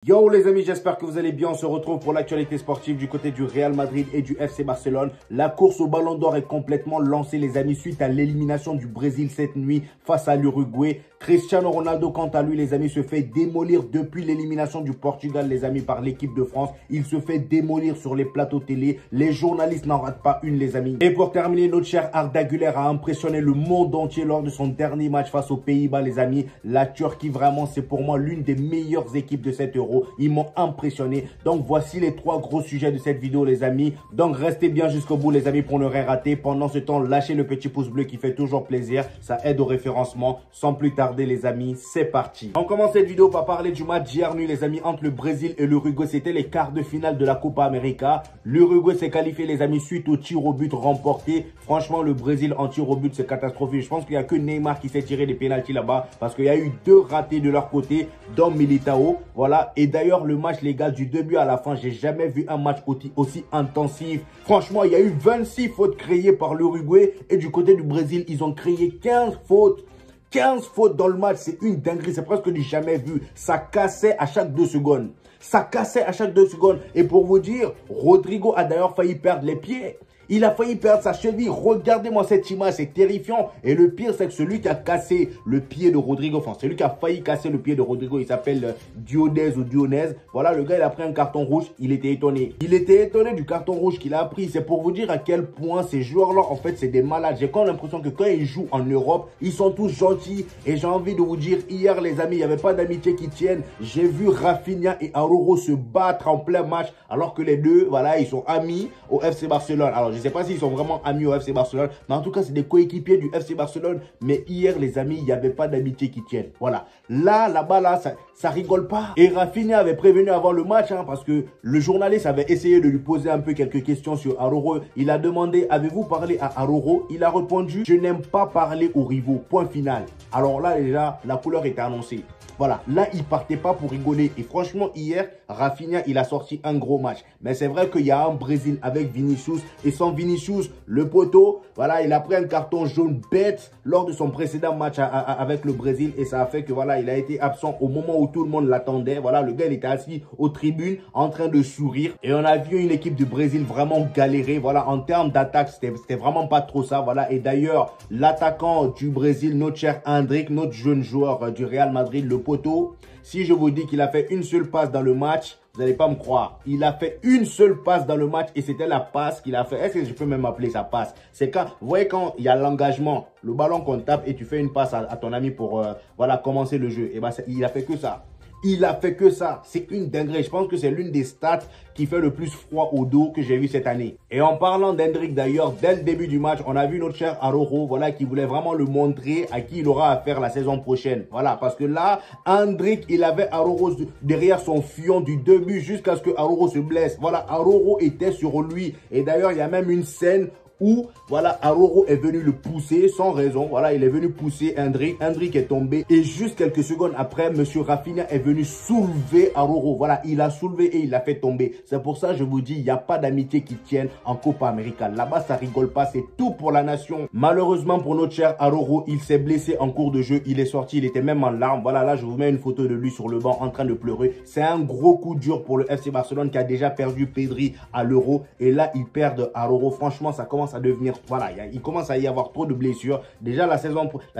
Yo les amis, j'espère que vous allez bien. On se retrouve pour l'actualité sportive du côté du Real Madrid et du FC Barcelone. La course au Ballon d'Or est complètement lancée les amis suite à l'élimination du Brésil cette nuit face à l'Uruguay. Cristiano Ronaldo quant à lui les amis se fait démolir depuis l'élimination du Portugal les amis par l'équipe de France. Il se fait démolir sur les plateaux télé. Les journalistes n'en ratent pas une les amis. Et pour terminer, notre cher Arda Güler a impressionné le monde entier lors de son dernier match face aux Pays-Bas les amis. La Turquie vraiment c'est pour moi l'une des meilleures équipes de cet Euro. Ils m'ont impressionné. Donc voici les trois gros sujets de cette vidéo les amis. Donc restez bien jusqu'au bout les amis pour ne rien rater. Pendant ce temps, lâchez le petit pouce bleu qui fait toujours plaisir. Ça aide au référencement. Sans plus tarder les amis, c'est parti. On commence cette vidéo par parler du match d'hier nuit les amis entre le Brésil et l'Uruguay. C'était les quarts de finale de la Copa América. L'Uruguay s'est qualifié les amis suite au tir au but remporté. Franchement le Brésil en tir au but c'est catastrophique. Je pense qu'il n'y a que Neymar qui s'est tiré des pénaltys là-bas. Parce qu'il y a eu 2 ratés de leur côté dans Militao. Voilà. Et d'ailleurs le match les gars du début à la fin, j'ai jamais vu un match aussi intensif. Franchement, il y a eu 26 fautes créées par l'Uruguay et du côté du Brésil, ils ont créé 15 fautes. 15 fautes dans le match, c'est une dinguerie, c'est presque du jamais vu. Ça cassait à chaque 2 secondes. Ça cassait à chaque 2 secondes. Et pour vous dire, Rodrigo a d'ailleurs failli perdre les pieds. Il a failli perdre sa cheville. Regardez-moi cette image, c'est terrifiant. Et le pire, c'est que celui qui a cassé le pied de Rodrigo, enfin celui qui a failli casser le pied de Rodrigo, il s'appelle Dionès ou Dionès. Voilà, le gars, il a pris un carton rouge. Il était étonné. Il était étonné du carton rouge qu'il a pris. C'est pour vous dire à quel point ces joueurs-là, en fait, c'est des malades. J'ai quand même l'impression que quand ils jouent en Europe, ils sont tous gentils. Et j'ai envie de vous dire, hier, les amis, il n'y avait pas d'amitié qui tienne. J'ai vu Rafinha et Araujo se battre en plein match, alors que les deux, voilà, ils sont amis au FC Barcelone. Alors, je ne sais pas s'ils sont vraiment amis au FC Barcelone, mais en tout cas, c'est des coéquipiers du FC Barcelone. Mais hier, les amis, il n'y avait pas d'amitié qui tienne. Voilà. Là-bas, ça rigole pas. Et Rafinha avait prévenu avant le match, hein, parce que le journaliste avait essayé de lui poser un peu quelques questions sur Araujo. Il a demandé, avez-vous parlé à Araujo? Il a répondu, je n'aime pas parler aux rivaux. Point final. Alors là, déjà, la couleur était annoncée. Voilà, là, il partait pas pour rigoler. Et franchement, hier, Rafinha, il a sorti un gros match. Mais c'est vrai qu'il y a un Brésil avec Vinicius. Et sans Vinicius, le poteau, voilà, il a pris un carton jaune bête lors de son précédent match avec le Brésil. Et ça a fait que, voilà, il a été absent au moment où tout le monde l'attendait. Voilà, le gars, il était assis aux tribunes en train de sourire. Et on a vu une équipe du Brésil vraiment galérer. Voilà, en termes d'attaque, c'était vraiment pas trop ça. Voilà, et d'ailleurs, l'attaquant du Brésil, notre cher Endrick, notre jeune joueur du Real Madrid, le poteau, si je vous dis qu'il a fait une seule passe dans le match, vous n'allez pas me croire. Il a fait une seule passe dans le match et c'était la passe qu'il a fait. Est-ce que je peux même appeler ça passe? C'est quand, vous voyez, quand il y a l'engagement, le ballon qu'on tape et tu fais une passe à ton ami pour voilà, commencer le jeu. Et ben, il a fait que ça. Il a fait que ça. C'est une dinguerie. Je pense que c'est l'une des stats qui fait le plus froid au dos que j'ai vu cette année. Et en parlant d'Endrick d'ailleurs, dès le début du match, on a vu notre cher Araujo, voilà, qui voulait vraiment le montrer à qui il aura affaire la saison prochaine. Voilà, parce que là, Endrick, il avait Araujo derrière son fion du début jusqu'à ce que Araujo se blesse. Voilà, Araujo était sur lui. Et d'ailleurs, il y a même une scène où, voilà, Araujo est venu le pousser sans raison. Voilà, il est venu pousser Endrick. Endrick est tombé. Et juste quelques secondes après, monsieur Rafinha est venu soulever Araujo. Voilà, il a soulevé et il l'a fait tomber. C'est pour ça, je vous dis, il n'y a pas d'amitié qui tienne en Copa América. Là-bas, ça rigole pas. C'est tout pour la nation. Malheureusement pour notre cher Araujo, il s'est blessé en cours de jeu. Il est sorti, il était même en larmes. Voilà, là, je vous mets une photo de lui sur le banc en train de pleurer. C'est un gros coup dur pour le FC Barcelone qui a déjà perdu Pedri à l'Euro. Et là, ils perdent Araujo. Franchement, ça commence à devenir, voilà, il commence à y avoir trop de blessures. Déjà la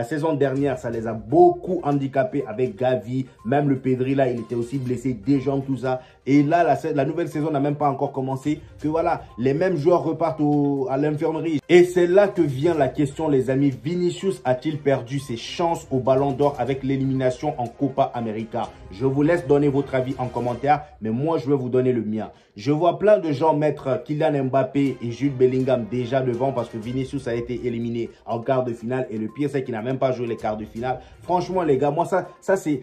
saison dernière, ça les a beaucoup handicapés avec Gavi, même le Pedri là, il était aussi blessé, des jambes, tout ça. Et là, la nouvelle saison n'a même pas encore commencé, que voilà, les mêmes joueurs repartent à l'infirmerie. Et c'est là que vient la question, les amis. Vinicius a-t-il perdu ses chances au Ballon d'Or avec l'élimination en Copa América? Je vous laisse donner votre avis en commentaire, mais moi, je vais vous donner le mien. Je vois plein de gens mettre Kylian Mbappé et Jude Bellingham déjà devant parce que Vinicius a été éliminé en quart de finale. Et le pire, c'est qu'il n'a même pas joué les quarts de finale. Franchement, les gars, moi, ça c'est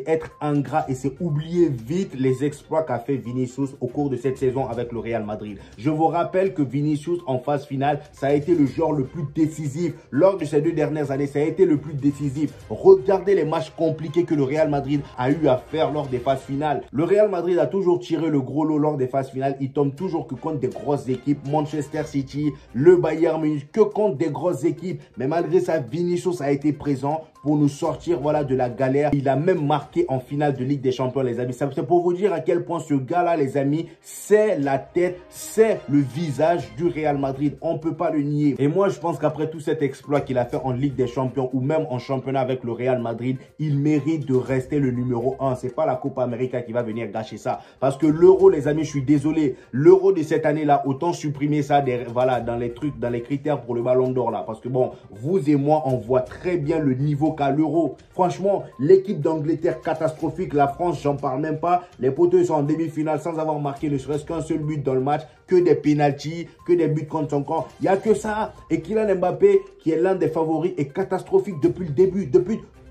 être ingrat et c'est oublier vite les exploits qu'a fait Vinicius au cours de cette saison avec le Real Madrid. Je vous rappelle que Vinicius, en phase finale, ça a été le joueur le plus décisif. Lors de ces 2 dernières années, ça a été le plus décisif. Regardez les matchs compliqués que le Real Madrid a eu à faire lors des phases finales. Le Real Madrid a toujours tiré le gros lot lors des phases finales. Il tombe toujours que contre des grosses équipes. Manchester City, le Bayern Munich, que contre des grosses équipes. Mais malgré ça, Vinicius a été présent. pour nous sortir voilà, de la galère. Il a même marqué en finale de Ligue des Champions, les amis. C'est pour vous dire à quel point ce gars-là, les amis, c'est la tête, c'est le visage du Real Madrid. On ne peut pas le nier. Et moi, je pense qu'après tout cet exploit qu'il a fait en Ligue des Champions ou même en championnat avec le Real Madrid, il mérite de rester le numéro 1. C'est pas la Copa América qui va venir gâcher ça. Parce que l'euro, les amis, je suis désolé. L'euro de cette année-là, autant supprimer ça voilà, dans les trucs, dans les critères pour le Ballon d'Or là. Parce que bon, vous et moi, on voit très bien le niveau qu'a l'euro. Franchement, l'équipe d'Angleterre catastrophique. La France, j'en parle même pas. Les poteaux sont en demi-finale sans avoir marqué ne serait-ce qu'un seul but dans le match. Que des pénaltys, que des buts contre son camp. Il n'y a que ça. Et Kylian Mbappé, qui est l'un des favoris, est catastrophique depuis le début.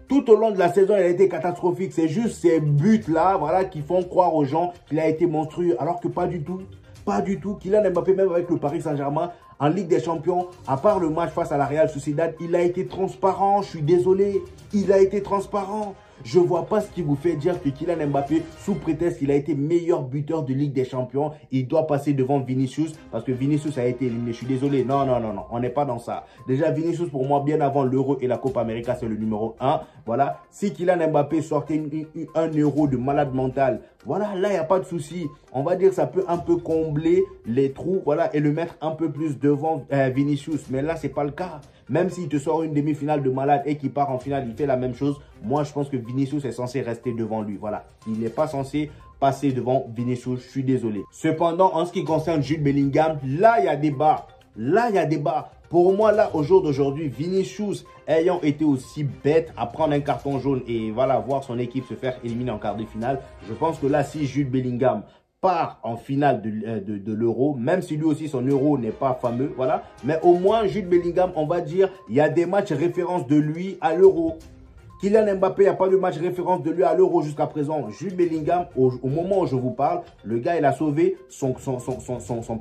Tout au long de la saison, il a été catastrophique. C'est juste ces buts-là, voilà, qui font croire aux gens qu'il a été monstrueux. Alors que pas du tout. Pas du tout. Kylian Mbappé, même avec le Paris Saint-Germain, en Ligue des Champions, à part le match face à la Real Sociedad, il a été transparent. Je suis désolé. Il a été transparent. Je ne vois pas ce qui vous fait dire que Kylian Mbappé, sous prétexte qu'il a été meilleur buteur de Ligue des Champions, il doit passer devant Vinicius parce que Vinicius a été éliminé. Je suis désolé. Non, on n'est pas dans ça. Déjà, Vinicius, pour moi, bien avant l'Euro et la Copa América, c'est le numéro 1. Voilà. Si Kylian Mbappé sortait un euro de malade mental, voilà, là, il n'y a pas de souci. On va dire que ça peut un peu combler les trous, voilà, et le mettre un peu plus devant Vinicius. Mais là, ce n'est pas le cas. Même s'il te sort une demi-finale de malade et qu'il part en finale, il fait la même chose. Moi, je pense que Vinicius est censé rester devant lui. Voilà. Il n'est pas censé passer devant Vinicius. Je suis désolé. Cependant, en ce qui concerne Jude Bellingham, là, il y a débat. Là, il y a débat. Pour moi, là, au jour d'aujourd'hui, Vinicius ayant été aussi bête à prendre un carton jaune et voilà, voir son équipe se faire éliminer en quart de finale, je pense que là, si Jude Bellingham part en finale de l'Euro, même si lui aussi son Euro n'est pas fameux, voilà. Mais au moins, Jude Bellingham, on va dire, il y a des matchs références de lui à l'Euro. Kylian Mbappé, il n'y a pas de match référence de lui à l'Euro jusqu'à présent. Jude Bellingham, au moment où je vous parle, le gars, il a sauvé son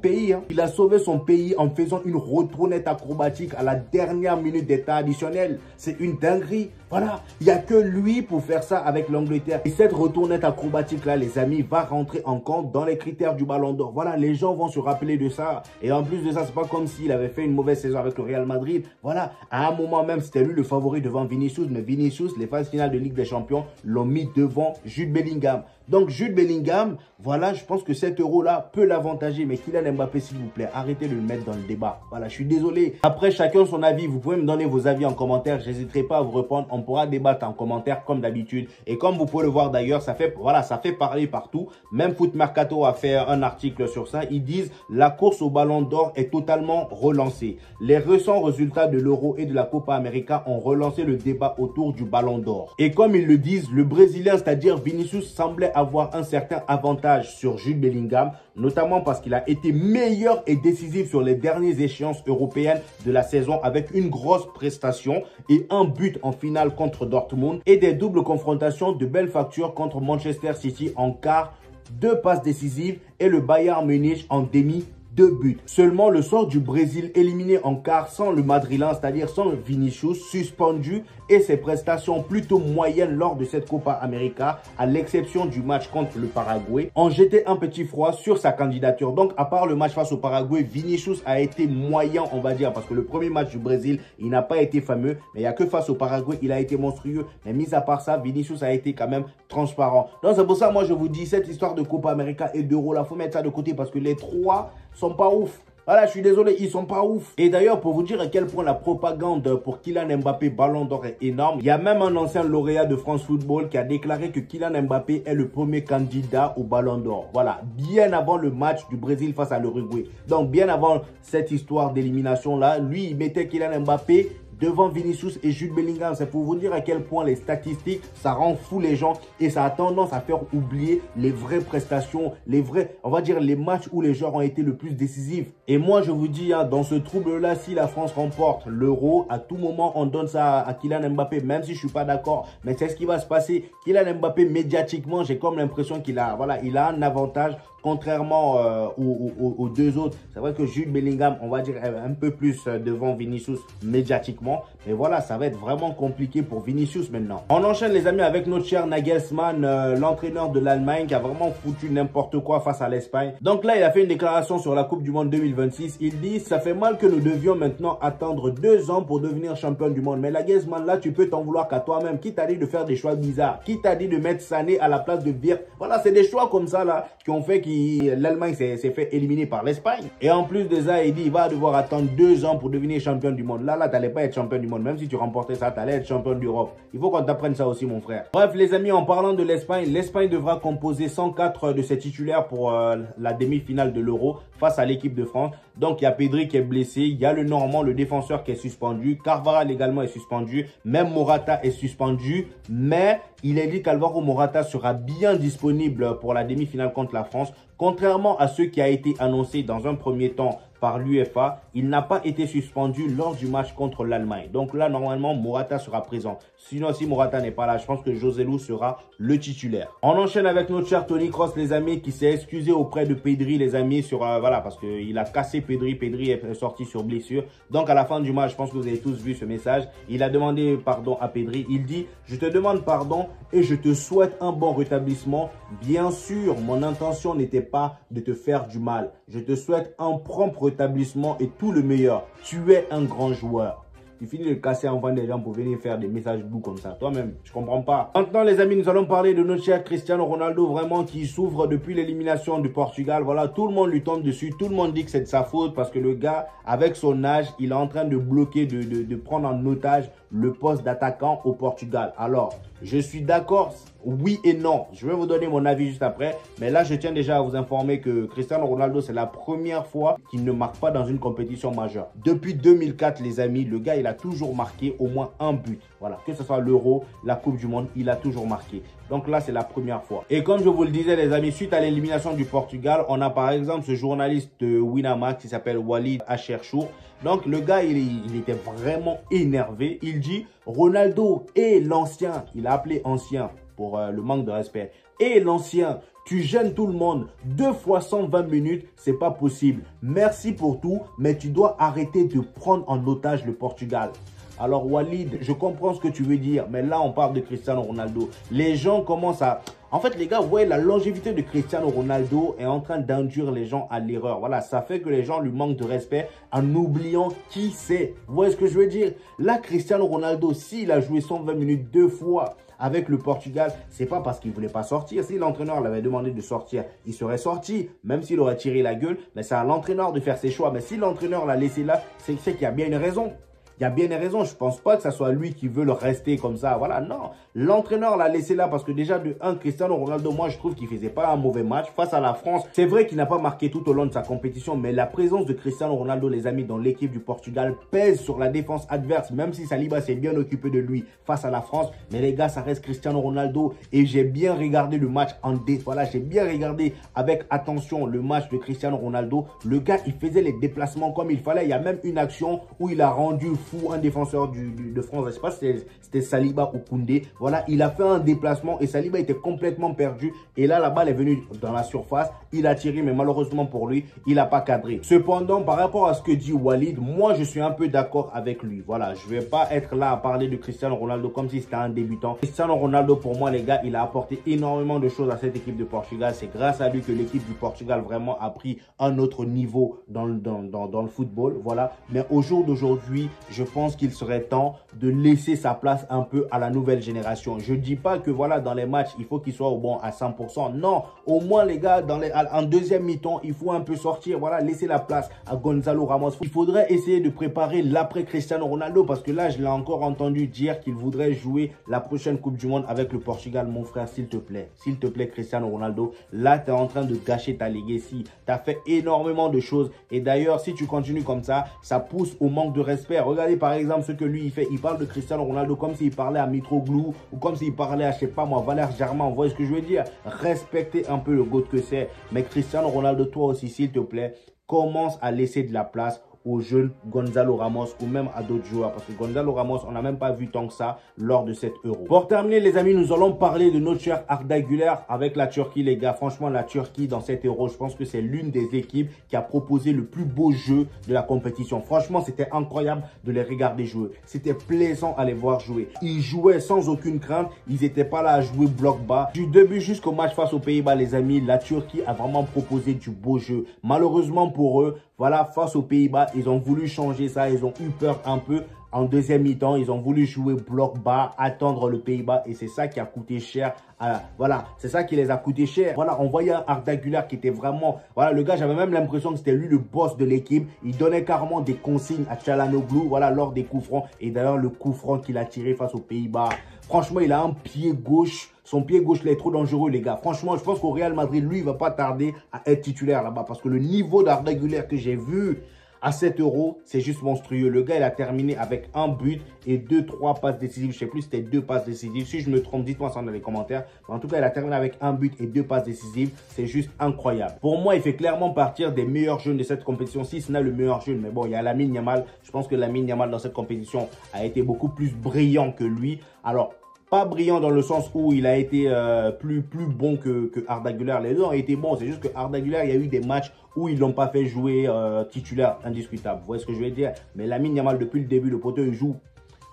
pays. Hein. Il a sauvé son pays en faisant une retournette acrobatique à la dernière minute des temps additionnels. C'est une dinguerie. Voilà, il n'y a que lui pour faire ça avec l'Angleterre. Et cette retournette acrobatique-là, les amis, va rentrer en compte dans les critères du Ballon d'Or. Voilà, les gens vont se rappeler de ça. Et en plus de ça, c'est pas comme s'il avait fait une mauvaise saison avec le Real Madrid. Voilà, à un moment même, c'était lui le favori devant Vinicius. Mais Vinicius, les phases finales de Ligue des Champions l'ont mis devant Jude Bellingham. Donc, Jude Bellingham, voilà, je pense que cet euro-là peut l'avantager. Mais Kylian Mbappé, s'il vous plaît, arrêtez de le mettre dans le débat. Voilà, je suis désolé. Après, chacun son avis. Vous pouvez me donner vos avis en commentaire. Je n'hésiterai pas à vous répondre. On pourra débattre en commentaire comme d'habitude. Et comme vous pouvez le voir d'ailleurs, ça fait parler partout. Même Foot Mercato a fait un article sur ça. Ils disent la course au Ballon d'Or est totalement relancée. Les récents résultats de l'Euro et de la Copa América ont relancé le débat autour du Ballon d'Or. Et comme ils le disent, le Brésilien, c'est-à-dire Vinicius, semblait avoir un certain avantage sur Jude Bellingham, notamment parce qu'il a été meilleur et décisif sur les dernières échéances européennes de la saison avec une grosse prestation et un but en finale contre Dortmund et des doubles confrontations de belles factures contre Manchester City en quart, 2 passes décisives et le Bayern Munich en demi, 2 buts. Seulement le sort du Brésil éliminé en quart sans le Madrilène, c'est-à-dire sans Vinicius, suspendu et ses prestations plutôt moyennes lors de cette Copa América, à l'exception du match contre le Paraguay, ont jeté un petit froid sur sa candidature. Donc, à part le match face au Paraguay, Vinicius a été moyen, on va dire, parce que le premier match du Brésil, il n'a pas été fameux, mais il n'y a que face au Paraguay, il a été monstrueux. Mais mis à part ça, Vinicius a été quand même transparent. Donc, c'est pour ça, moi, je vous dis, cette histoire de Copa América et d'Euro, là, faut mettre ça de côté parce que les trois sont pas ouf. Voilà, je suis désolé, ils sont pas ouf. Et d'ailleurs, pour vous dire à quel point la propagande pour Kylian Mbappé Ballon d'Or est énorme, il y a même un ancien lauréat de France Football qui a déclaré que Kylian Mbappé est le premier candidat au Ballon d'Or. Voilà, bien avant le match du Brésil face à l'Uruguay. Donc, bien avant cette histoire d'élimination-là, lui, il mettait Kylian Mbappé devant Vinicius et Jude Bellingham. C'est pour vous dire à quel point les statistiques, ça rend fou les gens et ça a tendance à faire oublier les vraies prestations, les vrais, on va dire les matchs où les joueurs ont été le plus décisifs. Et moi, je vous dis, hein, dans ce trouble-là, si la France remporte l'Euro, à tout moment, on donne ça à Kylian Mbappé, même si je suis pas d'accord. Mais c'est ce qui va se passer. Kylian Mbappé, médiatiquement, j'ai comme l'impression qu'il a, voilà, il a un avantage contrairement aux deux autres. C'est vrai que Jude Bellingham, on va dire un peu plus devant Vinicius médiatiquement. Mais voilà, ça va être vraiment compliqué pour Vinicius maintenant. On enchaîne les amis avec notre cher Nagelsmann, l'entraîneur de l'Allemagne qui a vraiment foutu n'importe quoi face à l'Espagne. Donc là, il a fait une déclaration sur la Coupe du Monde 2026. Il dit, ça fait mal que nous devions maintenant attendre 2 ans pour devenir champion du monde. Mais Nagelsmann, là, tu peux t'en vouloir qu'à toi-même. Qui t'a dit de faire des choix bizarres? Qui t'a dit de mettre Sané à la place de Virk? Voilà, c'est des choix comme ça là qui ont fait que l'Allemagne s'est fait éliminer par l'Espagne. Et en plus de ça, il dit, il va devoir attendre 2 ans pour devenir champion du monde. Là, t'allais pas être champion du monde. Même si tu remportais ça, t'allais être champion d'Europe. Il faut qu'on t'apprenne ça aussi, mon frère. Bref, les amis, en parlant de l'Espagne devra composer 104 de ses titulaires pour la demi-finale de l'Euro face à l'équipe de France. Donc, il y a Pedri qui est blessé. Il y a le Normand, le défenseur qui est suspendu. Carvajal également est suspendu. Même Morata est suspendu. Mais il est dit qu'Alvaro Morata sera bien disponible pour la demi-finale contre la France. Contrairement à ce qui a été annoncé dans un premier temps par l'UEFA, il n'a pas été suspendu lors du match contre l'Allemagne. Donc là, normalement, Morata sera présent. Sinon, si Morata n'est pas là, je pense que Joselu sera le titulaire. On enchaîne avec notre cher Toni Kroos, les amis, qui s'est excusé auprès de Pedri, les amis, sur voilà, parce qu'il a cassé Pedri. Pedri est sorti sur blessure. Donc à la fin du match, je pense que vous avez tous vu ce message. Il a demandé pardon à Pedri. Il dit, je te demande pardon et je te souhaite un bon rétablissement. Bien sûr, mon intention n'était pas de te faire du mal. Je te souhaite un prompt rétablissement et tout le meilleur. Tu es un grand joueur. Tu finis de casser en vent des gens pour venir faire des messages doux comme ça. Toi-même, je comprends pas. Maintenant, les amis, nous allons parler de notre cher Cristiano Ronaldo, vraiment qui souffre depuis l'élimination du Portugal. Voilà, tout le monde lui tombe dessus. Tout le monde dit que c'est de sa faute parce que le gars, avec son âge, il est en train de bloquer, de prendre en otage le poste d'attaquant au Portugal. Alors, je suis d'accord, oui et non. Je vais vous donner mon avis juste après. Mais là, je tiens déjà à vous informer que Cristiano Ronaldo, c'est la première fois qu'il ne marque pas dans une compétition majeure. Depuis 2004, les amis, le gars, il a toujours marqué au moins un but. Voilà, que ce soit l'Euro, la Coupe du Monde, il a toujours marqué. Donc là, c'est la première fois. Et comme je vous le disais, les amis, suite à l'élimination du Portugal, on a par exemple ce journaliste de Winamax qui s'appelle Walid Acharchour. Donc le gars, il était vraiment énervé. Il dit, Ronaldo est l'ancien. Il a appelé ancien pour le manque de respect. Et l'ancien, tu gênes tout le monde. 2 fois 120 minutes, c'est pas possible. Merci pour tout, mais tu dois arrêter de prendre en otage le Portugal. Alors Walid, je comprends ce que tu veux dire, mais là on parle de Cristiano Ronaldo. Les gens commencent à... En fait les gars, vous voyez, la longévité de Cristiano Ronaldo est en train d'induire les gens à l'erreur. Voilà, ça fait que les gens lui manquent de respect en oubliant qui c'est. Vous voyez ce que je veux dire? Là, Cristiano Ronaldo, s'il a joué 120 minutes 2 fois avec le Portugal, c'est pas parce qu'il voulait pas sortir. Si l'entraîneur l'avait demandé de sortir, il serait sorti, même s'il aurait tiré la gueule. Mais c'est à l'entraîneur de faire ses choix. Mais si l'entraîneur l'a laissé là, c'est qu'il y a bien une raison. Il y a bien une raison. Je ne pense pas que ce soit lui qui veut le rester comme ça. Voilà, non. L'entraîneur l'a laissé là parce que déjà, de 1, Cristiano Ronaldo, moi, je trouve qu'il ne faisait pas un mauvais match face à la France. C'est vrai qu'il n'a pas marqué tout au long de sa compétition, mais la présence de Cristiano Ronaldo, les amis, dans l'équipe du Portugal pèse sur la défense adverse, même si Saliba s'est bien occupé de lui face à la France. Mais les gars, ça reste Cristiano Ronaldo et j'ai bien regardé le match Voilà, j'ai bien regardé avec attention le match de Cristiano Ronaldo. Le gars, il faisait les déplacements comme il fallait. Il y a même une action où il a rendu fou un défenseur de France. Je ne sais pas si c'était Saliba ou Koundé. Voilà, il a fait un déplacement et Saliba était complètement perdu. Et là, la balle est venue dans la surface. Il a tiré, mais malheureusement pour lui, il n'a pas cadré. Cependant, par rapport à ce que dit Walid, moi, je suis un peu d'accord avec lui. Voilà, je ne vais pas être là à parler de Cristiano Ronaldo comme si c'était un débutant. Cristiano Ronaldo, pour moi, les gars, il a apporté énormément de choses à cette équipe de Portugal. C'est grâce à lui que l'équipe du Portugal vraiment a pris un autre niveau dans le football. Voilà, mais au jour d'aujourd'hui, je pense qu'il serait temps de laisser sa place un peu à la nouvelle génération. Je ne dis pas que voilà, dans les matchs, il faut qu'il soit au bon à 100%. Non, au moins les gars, en deuxième mi-temps, il faut un peu sortir. Voilà, laisser la place à Gonzalo Ramos. Il faudrait essayer de préparer l'après Cristiano Ronaldo parce que là, je l'ai encore entendu dire qu'il voudrait jouer la prochaine Coupe du Monde avec le Portugal. Mon frère, s'il te plaît, Cristiano Ronaldo, là, tu es en train de gâcher ta legacy. Tu as fait énormément de choses. Et d'ailleurs, si tu continues comme ça pousse au manque de respect. Regardez par exemple ce que lui, il fait. Il parle de Cristiano Ronaldo comme s'il parlait à Mitroglou ou comme s'il parlait à, je sais pas moi, Valère Germain. Vous voyez ce que je veux dire? Respectez un peu le GOAT que c'est. Mais Cristiano Ronaldo, toi aussi, s'il te plaît, commence à laisser de la place au jeune Gonzalo Ramos ou même à d'autres joueurs. Parce que Gonzalo Ramos, on n'a même pas vu tant que ça lors de cet Euro. Pour terminer, les amis, nous allons parler de notre cher Arda Güler avec la Turquie, les gars. Franchement, la Turquie, dans cet Euro, je pense que c'est l'une des équipes qui a proposé le plus beau jeu de la compétition. Franchement, c'était incroyable de les regarder jouer. C'était plaisant à les voir jouer. Ils jouaient sans aucune crainte. Ils n'étaient pas là à jouer bloc bas. Du début jusqu'au match face aux Pays-Bas, les amis, la Turquie a vraiment proposé du beau jeu. Malheureusement pour eux, voilà, face aux Pays-Bas, ils ont voulu changer ça. Ils ont eu peur un peu. En deuxième mi-temps, ils ont voulu jouer bloc bas, attendre le Pays-Bas et c'est ça qui a coûté cher. Voilà, c'est ça qui les a coûté cher. Voilà, on voyait un Arda Güler qui était vraiment... Voilà, le gars, j'avais même l'impression que c'était lui le boss de l'équipe. Il donnait carrément des consignes à Çalhanoğlu, voilà, lors des coups francs. Et d'ailleurs, le coup franc qu'il a tiré face aux Pays-Bas, franchement, il a un pied gauche. Son pied gauche, là, est trop dangereux, les gars. Franchement, je pense qu'au Real Madrid, lui, il va pas tarder à être titulaire là-bas. Parce que le niveau d'Arda Güler que j'ai vu à 7 euros, c'est juste monstrueux. Le gars, il a terminé avec un but et 2-3 passes décisives. Je sais plus, c'était 2 passes décisives. Si je me trompe, dites-moi ça dans les commentaires. Mais en tout cas, il a terminé avec un but et 2 passes décisives. C'est juste incroyable. Pour moi, il fait clairement partir des meilleurs jeunes de cette compétition. Si ce n'est le meilleur jeune, mais bon, il y a Lamine Yamal. Je pense que Lamine Yamal dans cette compétition a été beaucoup plus brillant que lui. Alors, pas brillant dans le sens où il a été plus bon que Arda Güler. Les deux ont été bons. C'est juste que Arda Güler, il y a eu des matchs où ils l'ont pas fait jouer titulaire indiscutable. Vous voyez ce que je veux dire? Mais Lamine Yamal, depuis le début, le poteau, il joue.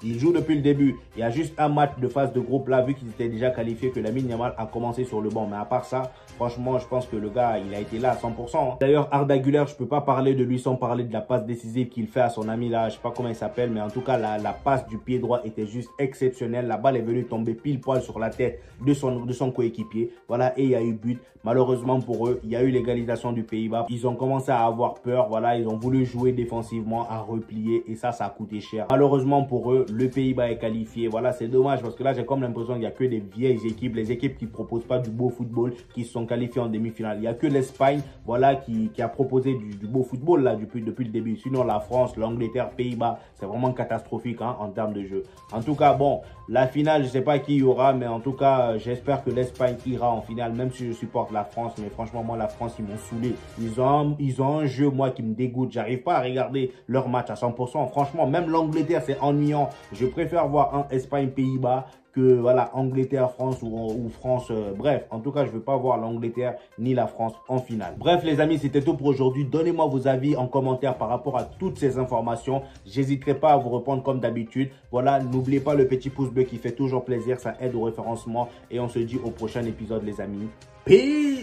Il joue depuis le début. Il y a juste un match de phase de groupe là, vu qu'il était déjà qualifié, que Lamine Yamal a commencé sur le banc. Mais à part ça, franchement, je pense que le gars, il a été là à 100%. D'ailleurs, Arda Güler, je peux pas parler de lui sans parler de la passe décisive qu'il fait à son ami là. Je sais pas comment il s'appelle, mais en tout cas, la passe du pied droit était juste exceptionnelle. La balle est venue tomber pile poil sur la tête de son coéquipier. Voilà, et il y a eu but. Malheureusement pour eux, il y a eu l'égalisation du Pays-Bas. Ils ont commencé à avoir peur. Voilà, ils ont voulu jouer défensivement, à replier. Et ça a coûté cher. Malheureusement pour eux, le Pays-Bas est qualifié. Voilà, c'est dommage parce que là, j'ai comme l'impression qu'il n'y a que des vieilles équipes. Les équipes qui ne proposent pas du beau football, qui se sont qualifiées en demi-finale. Il n'y a que l'Espagne, voilà, qui a proposé du beau football là depuis le début. Sinon, la France, l'Angleterre, Pays-Bas, c'est vraiment catastrophique hein, en termes de jeu. En tout cas, bon, la finale, je ne sais pas qui y aura, mais en tout cas, j'espère que l'Espagne ira en finale, même si je supporte la France. Mais franchement, moi, la France, ils m'ont saoulé. Ils ont un jeu, moi, qui me dégoûte. J'arrive pas à regarder leur match à 100%. Franchement, même l'Angleterre, c'est ennuyant. Je préfère voir un Espagne-Pays-Bas que voilà Angleterre-France ou France. Bref, en tout cas, je ne veux pas voir l'Angleterre ni la France en finale. Bref, les amis, c'était tout pour aujourd'hui. Donnez-moi vos avis en commentaire par rapport à toutes ces informations. J'hésiterai pas à vous répondre comme d'habitude. Voilà, n'oubliez pas le petit pouce bleu qui fait toujours plaisir. Ça aide au référencement. Et on se dit au prochain épisode, les amis. Peace!